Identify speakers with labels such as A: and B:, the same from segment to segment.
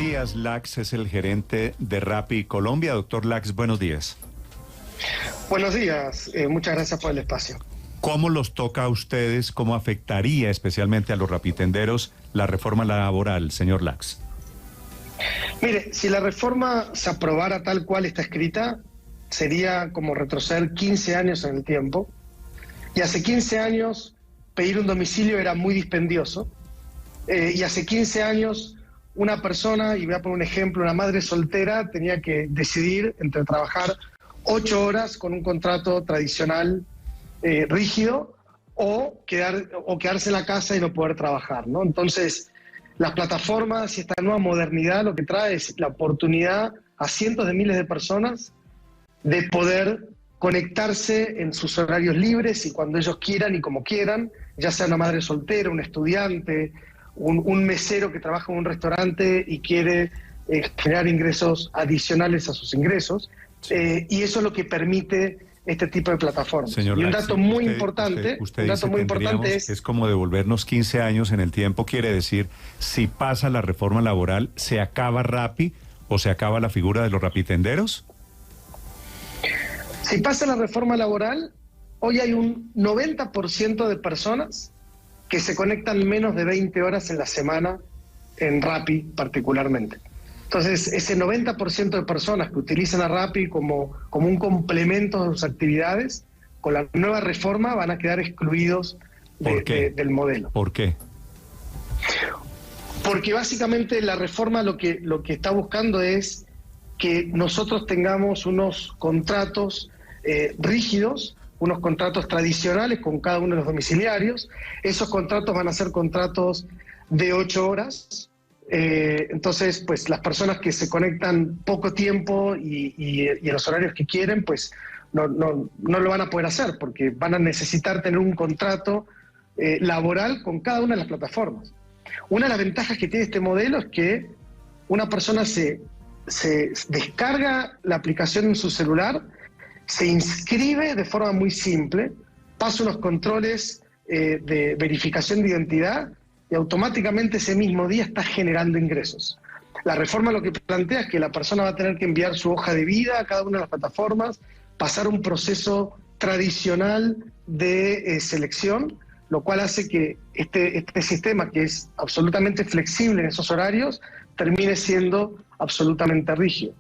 A: Elías Lax es el gerente de Rappi Colombia. Doctor Lax, buenos días.
B: Buenos días, muchas gracias por el espacio.
A: ¿Cómo los toca a ustedes? ¿Cómo afectaría especialmente a los rapitenderos la reforma laboral, señor Lax?
B: Mire, si la reforma se aprobara tal cual está escrita, sería como retroceder 15 años en el tiempo. Y hace 15 años pedir un domicilio era muy dispendioso. Y hace 15 años una persona, y voy a poner un ejemplo, una madre soltera tenía que decidir entre trabajar 8 horas con un contrato tradicional rígido o quedarse en la casa y no poder trabajar, ¿no? Entonces, las plataformas y esta nueva modernidad lo que trae es la oportunidad a cientos de miles de personas de poder conectarse en sus horarios libres y cuando ellos quieran y como quieran, ya sea una madre soltera, un estudiante, un mesero que trabaja en un restaurante y quiere generar ingresos adicionales a sus ingresos. Y eso es lo que permite este tipo de plataformas.
A: Señor
B: y un
A: Lax,
B: dato muy importante,
A: es como devolvernos 15 años en el tiempo. Quiere decir, si pasa la reforma laboral, ¿se acaba Rappi o se acaba la figura de los rapitenderos?
B: Si pasa la reforma laboral, hoy hay un 90% de personas que se conectan menos de 20 horas en la semana en Rappi particularmente. Entonces, ese 90% de personas que utilizan a Rappi como un complemento de sus actividades, con la nueva reforma van a quedar excluidos del modelo.
A: ¿Por qué?
B: Porque básicamente la reforma lo que está buscando es que nosotros tengamos unos contratos rígidos, unos contratos tradicionales con cada uno de los domiciliarios. Esos contratos van a ser contratos de 8 horas. Entonces, pues las personas que se conectan poco tiempo y en los horarios que quieren, pues no lo van a poder hacer porque van a necesitar tener un contrato laboral con cada una de las plataformas. Una de las ventajas que tiene este modelo es que una persona se descarga la aplicación en su celular, se inscribe de forma muy simple, pasa unos controles de verificación de identidad y automáticamente ese mismo día está generando ingresos. La reforma lo que plantea es que la persona va a tener que enviar su hoja de vida a cada una de las plataformas, pasar un proceso tradicional de selección, lo cual hace que este sistema, que es absolutamente flexible en esos horarios, termine siendo absolutamente rígido.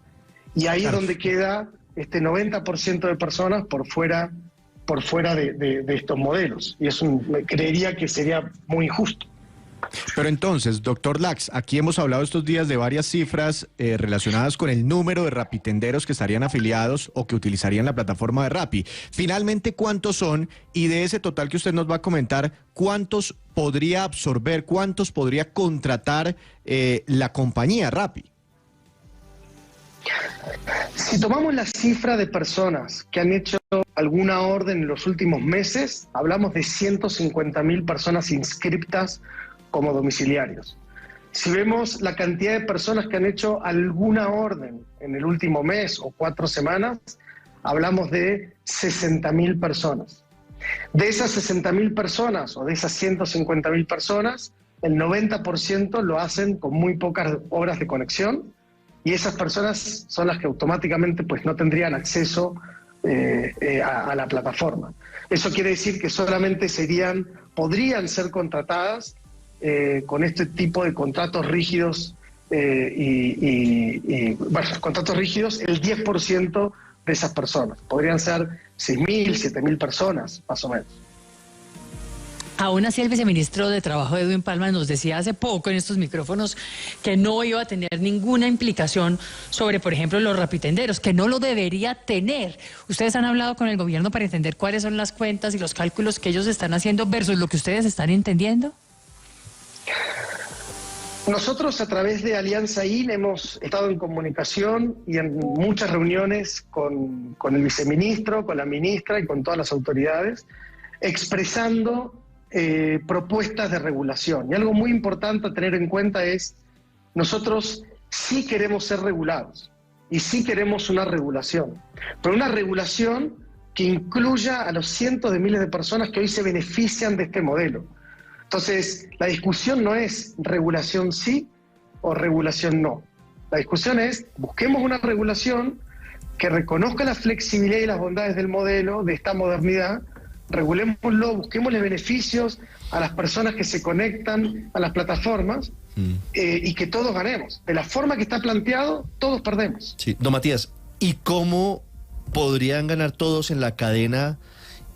B: Y ahí es donde queda este 90% de personas por fuera de estos modelos. Y eso creería que sería muy injusto.
C: Pero entonces, doctor Lax, aquí hemos hablado estos días de varias cifras relacionadas con el número de rapitenderos que estarían afiliados o que utilizarían la plataforma de Rappi. Finalmente, ¿cuántos son? Y de ese total que usted nos va a comentar, ¿cuántos podría absorber, cuántos podría contratar la compañía Rappi?
B: Si tomamos la cifra de personas que han hecho alguna orden en los últimos meses, hablamos de 150.000 personas inscriptas como domiciliarios. Si vemos la cantidad de personas que han hecho alguna orden en el último mes o 4 semanas, hablamos de 60.000 personas. De esas 60.000 personas o de esas 150.000 personas, el 90% lo hacen con muy pocas horas de conexión y esas personas son las que automáticamente pues, no tendrían acceso a la plataforma. Eso quiere decir que solamente podrían ser contratadas con este tipo de contratos rígidos contratos rígidos, el 10% de esas personas. Podrían ser 6.000, 7.000 personas, más o menos.
D: Aún así, el viceministro de Trabajo, Edwin Palma, nos decía hace poco en estos micrófonos que no iba a tener ninguna implicación sobre, por ejemplo, los rapitenderos, que no lo debería tener. ¿Ustedes han hablado con el gobierno para entender cuáles son las cuentas y los cálculos que ellos están haciendo versus lo que ustedes están entendiendo?
B: Nosotros a través de Alianza IN hemos estado en comunicación y en muchas reuniones con el viceministro, con la ministra y con todas las autoridades, expresando propuestas de regulación. Y algo muy importante a tener en cuenta es, nosotros sí queremos ser regulados y sí queremos una regulación, pero una regulación que incluya a los cientos de miles de personas que hoy se benefician de este modelo. Entonces, la discusión no es regulación sí o regulación no. La discusión es, busquemos una regulación que reconozca la flexibilidad y las bondades del modelo, de esta modernidad, regulémoslo, busquémosle beneficios a las personas que se conectan a las plataformas y que todos ganemos. De la forma que está planteado, todos perdemos.
E: Sí, don Matías, ¿y cómo podrían ganar todos en la cadena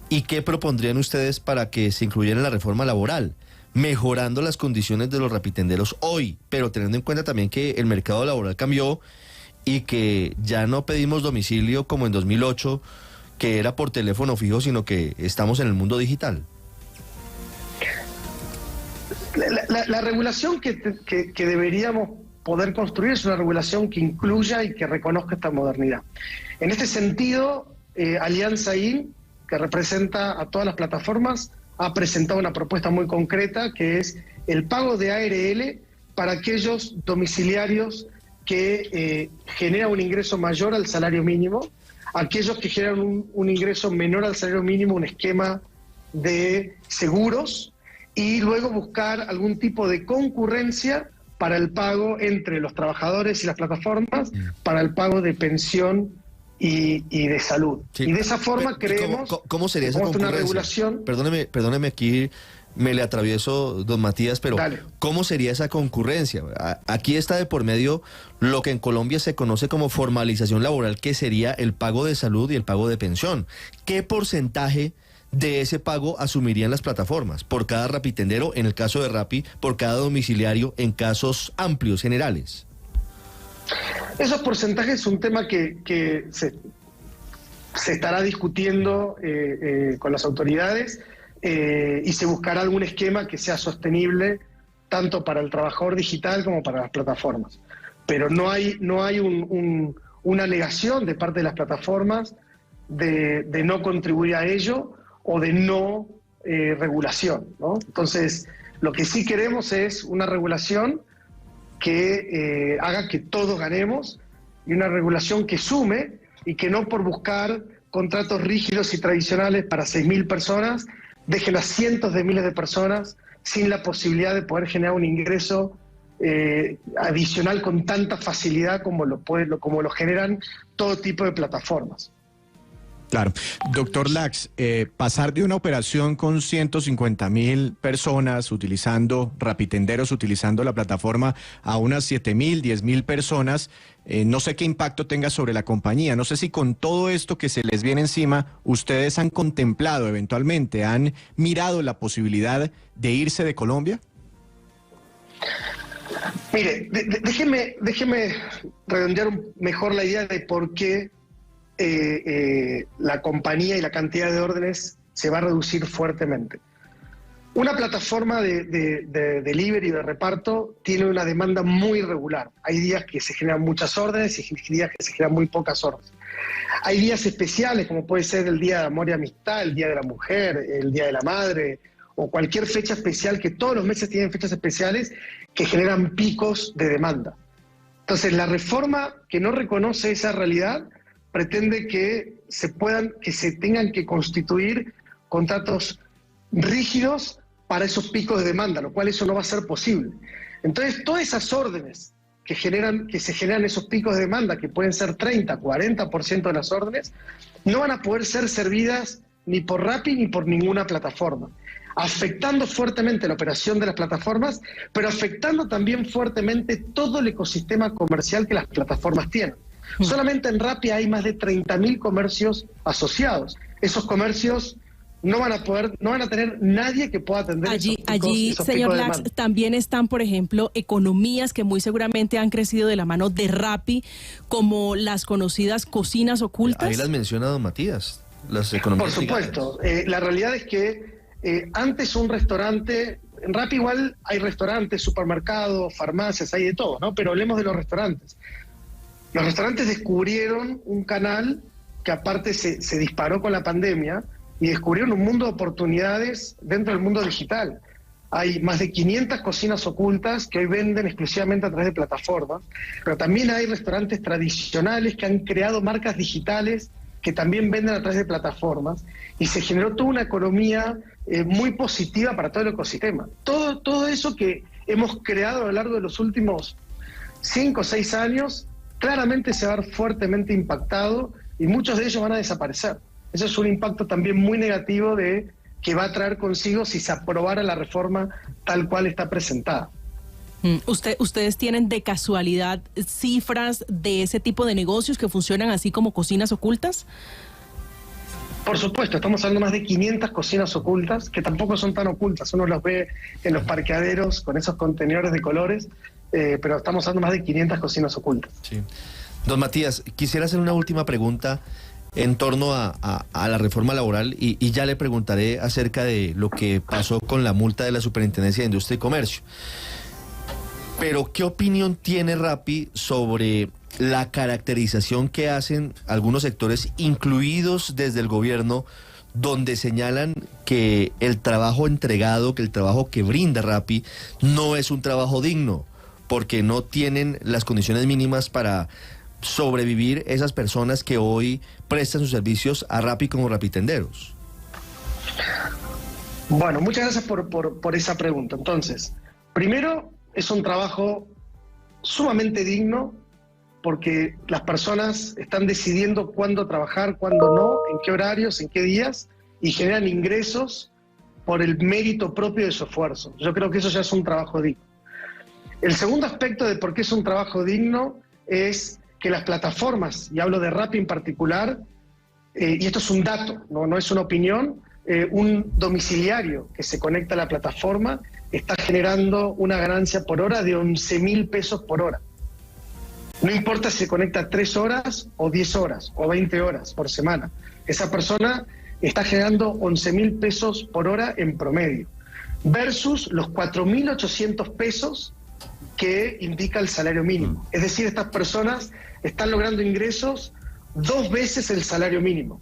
E: y qué propondrían ustedes para que se incluyera en la reforma laboral? Mejorando las condiciones de los rapitenderos hoy, pero teniendo en cuenta también que el mercado laboral cambió y que ya no pedimos domicilio como en 2008, que era por teléfono fijo, sino que estamos en el mundo digital.
B: La regulación que deberíamos poder construir es una regulación que incluya y que reconozca esta modernidad. En este sentido, Alianza I, que representa a todas las plataformas, ha presentado una propuesta muy concreta que es el pago de ARL para aquellos domiciliarios que generan un ingreso mayor al salario mínimo, aquellos que generan un ingreso menor al salario mínimo, un esquema de seguros, y luego buscar algún tipo de concurrencia para el pago entre los trabajadores y las plataformas, para el pago de pensión y de salud. Sí. Y de esa forma creemos...
E: ¿Cómo sería esa concurrencia?
B: Una regulación...
E: Perdóneme aquí, me le atravieso, don Matías, pero dale. ¿Cómo sería esa concurrencia? Aquí está de por medio lo que en Colombia se conoce como formalización laboral, que sería el pago de salud y el pago de pensión. ¿Qué porcentaje de ese pago asumirían las plataformas? Por cada rapitendero, en el caso de Rappi, por cada domiciliario, en casos amplios, generales.
B: Esos porcentajes es un tema que se estará discutiendo con las autoridades y se buscará algún esquema que sea sostenible tanto para el trabajador digital como para las plataformas. Pero no hay una negación de parte de las plataformas de no contribuir a ello o de no regulación, ¿no? Entonces, lo que sí queremos es una regulación que haga que todos ganemos y una regulación que sume y que no por buscar contratos rígidos y tradicionales para 6.000 personas dejen a cientos de miles de personas sin la posibilidad de poder generar un ingreso adicional con tanta facilidad como lo generan todo tipo de plataformas.
C: Claro. Doctor Lax, pasar de una operación con 150.000 personas utilizando rapitenderos, utilizando la plataforma, a unas 7.000, 10.000 personas, no sé qué impacto tenga sobre la compañía. No sé si con todo esto que se les viene encima, ustedes han contemplado eventualmente, han mirado la posibilidad de irse de Colombia.
B: Mire, déjeme redondear mejor la idea de por qué la compañía y la cantidad de órdenes se va a reducir fuertemente. Una plataforma de delivery, de reparto, tiene una demanda muy irregular. Hay días que se generan muchas órdenes y días que se generan muy pocas órdenes. Hay días especiales, como puede ser el Día de Amor y Amistad, el Día de la Mujer, el Día de la Madre, o cualquier fecha especial, que todos los meses tienen fechas especiales que generan picos de demanda. Entonces, la reforma que no reconoce esa realidad pretende que se tengan que constituir contratos rígidos para esos picos de demanda, lo cual eso no va a ser posible. Entonces, todas esas órdenes que se generan esos picos de demanda, que pueden ser 30, 40% de las órdenes, no van a poder ser servidas ni por Rappi ni por ninguna plataforma, afectando fuertemente la operación de las plataformas, pero afectando también fuertemente todo el ecosistema comercial que las plataformas tienen. Solamente en Rappi hay más de 30.000 comercios asociados. Esos comercios no van a tener nadie que pueda atender
F: allí, señor Lax, también están, por ejemplo, economías que muy seguramente han crecido de la mano de Rappi, como las conocidas cocinas ocultas.
E: Ahí las menciona don Matías, las economías.
B: Por supuesto. La realidad es que antes un restaurante, en Rappi igual hay restaurantes, supermercados, farmacias, hay de todo, ¿no? Pero hablemos de los restaurantes. Los restaurantes descubrieron un canal que aparte se disparó con la pandemia y descubrieron un mundo de oportunidades dentro del mundo digital. Hay más de 500 cocinas ocultas que hoy venden exclusivamente a través de plataformas, pero también hay restaurantes tradicionales que han creado marcas digitales que también venden a través de plataformas y se generó toda una economía muy positiva para todo el ecosistema. Todo eso que hemos creado a lo largo de los últimos 5 o 6 años, claramente se va a ver fuertemente impactado y muchos de ellos van a desaparecer. Eso es un impacto también muy negativo que va a traer consigo si se aprobara la reforma tal cual está presentada.
F: ¿Ustedes tienen de casualidad cifras de ese tipo de negocios que funcionan así como cocinas ocultas?
B: Por supuesto, estamos hablando de más de 500 cocinas ocultas, que tampoco son tan ocultas. Uno las ve en los parqueaderos con esos contenedores de colores, pero estamos hablando de más de 500 cocinas ocultas.
E: Sí. Don Matías, quisiera hacer una última pregunta en torno a la reforma laboral y ya le preguntaré acerca de lo que pasó con la multa de la Superintendencia de Industria y Comercio. Pero, ¿qué opinión tiene Rappi sobre la caracterización que hacen algunos sectores, incluidos desde el gobierno, donde señalan que el trabajo entregado, que el trabajo que brinda Rappi no es un trabajo digno, porque no tienen las condiciones mínimas para sobrevivir esas personas que hoy prestan sus servicios a Rappi como rapitenderos?
B: Bueno, muchas gracias por esa pregunta. Entonces, primero, es un trabajo sumamente digno porque las personas están decidiendo cuándo trabajar, cuándo no, en qué horarios, en qué días, y generan ingresos por el mérito propio de su esfuerzo. Yo creo que eso ya es un trabajo digno. El segundo aspecto de por qué es un trabajo digno es que las plataformas, y hablo de Rappi en particular, y esto es un dato, no es una opinión, un domiciliario que se conecta a la plataforma está generando una ganancia por hora de 11.000 pesos por hora. No importa si se conecta 3 horas o 10 horas o 20 horas por semana. Esa persona está generando 11.000 pesos por hora en promedio, versus los 4.800 pesos que indica el salario mínimo. Es decir, estas personas están logrando ingresos 2 veces el salario mínimo.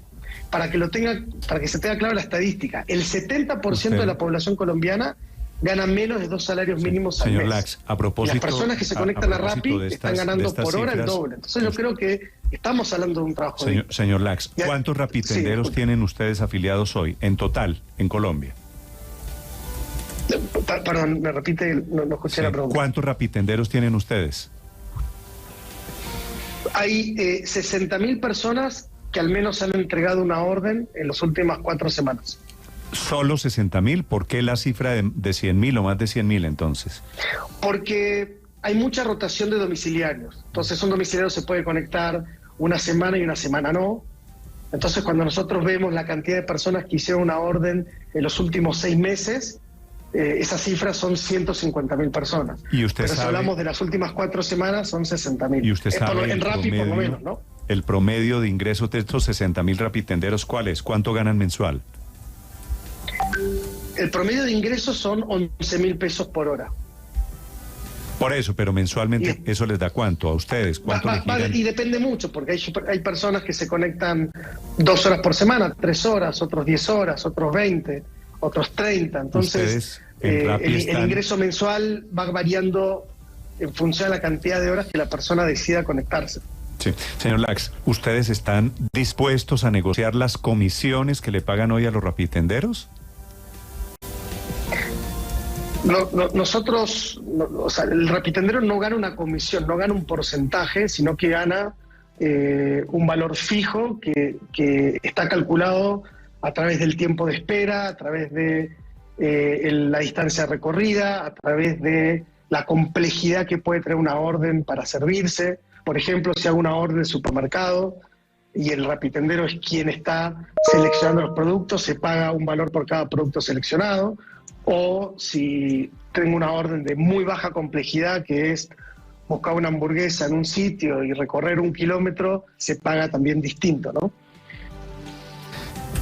B: Para que se tenga claro la estadística, el 70% de la población colombiana gana menos de 2 salarios mínimos al mes.
A: Señor Lax, a propósito...
B: Y las personas que se conectan a Rappi están ganando por hora el doble. Entonces yo creo que estamos hablando de un trabajo...
A: Señor Lax, ¿cuántos rapitenderos tienen ustedes afiliados hoy, en total, en Colombia?
B: Perdón, me repite, no escuché la pregunta.
A: ¿Cuántos rapitenderos tienen ustedes?
B: Hay 60.000 personas que al menos han entregado una orden en las últimas 4 semanas.
A: ¿Solo 60.000? ¿Por qué la cifra de 100.000 o más de 100.000 entonces?
B: Porque hay mucha rotación de domiciliarios. Entonces un domiciliario se puede conectar una semana y una semana no. Entonces cuando nosotros vemos la cantidad de personas que hicieron una orden en los últimos 6 meses, esas cifras son 150.000 personas.
A: ¿Y usted
B: Pero
A: sabe,
B: si hablamos de las últimas 4 semanas, son 60.000.
A: ¿Y usted sabe
B: en Rappi por lo menos, ¿no?
A: El promedio de ingresos de estos 60.000 rapitenderos, ¿cuál es? ¿Cuánto ganan mensual?
B: El promedio de ingresos son 11.000 pesos por hora.
A: Por eso, pero mensualmente, ¿eso les da cuánto a ustedes? ¿Cuánto le giran?
B: Y depende mucho, porque hay personas que se conectan 2 horas por semana, 3 horas, otros 10 horas, otros 20, otros 30. Entonces, el ingreso mensual va variando en función de la cantidad de horas que la persona decida conectarse.
A: Sí. Señor Lax, ¿ustedes están dispuestos a negociar las comisiones que le pagan hoy a los rapitenderos?
B: Nosotros, el rapitendero no gana una comisión, no gana un porcentaje, sino que gana un valor fijo que está calculado a través del tiempo de espera, a través de la distancia recorrida, a través de la complejidad que puede traer una orden para servirse. Por ejemplo, si hago una orden de supermercado y el rapitendero es quien está seleccionando los productos, se paga un valor por cada producto seleccionado. O si tengo una orden de muy baja complejidad, que es buscar una hamburguesa en un sitio y recorrer 1 kilómetro, se paga también distinto, ¿no?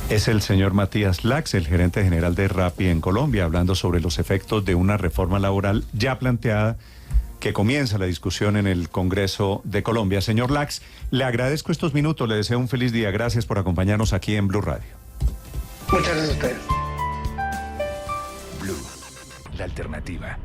A: Es el señor Matías Lax, el gerente general de Rappi en Colombia, hablando sobre los efectos de una reforma laboral ya planteada que comienza la discusión en el Congreso de Colombia. Señor Lax, le agradezco estos minutos, le deseo un feliz día. Gracias por acompañarnos aquí en Blue Radio.
B: Muchas gracias a ustedes.
G: Blue, la alternativa.